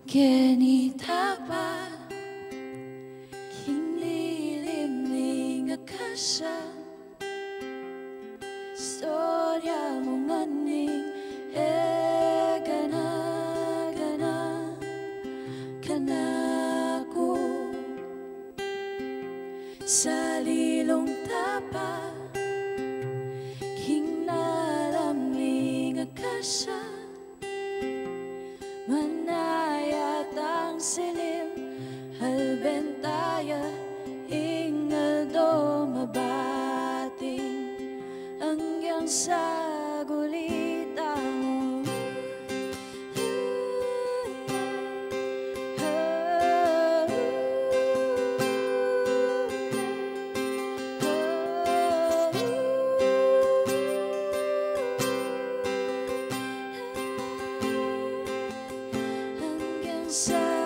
Kenny tapa Kinilim ning akasya Storya mo nganing gana kanako Sa lilong tapa Kinglalam ning akasya Manayat ang silim Halbentaya Ingal do mabating Ang iyang sagulita mo Sa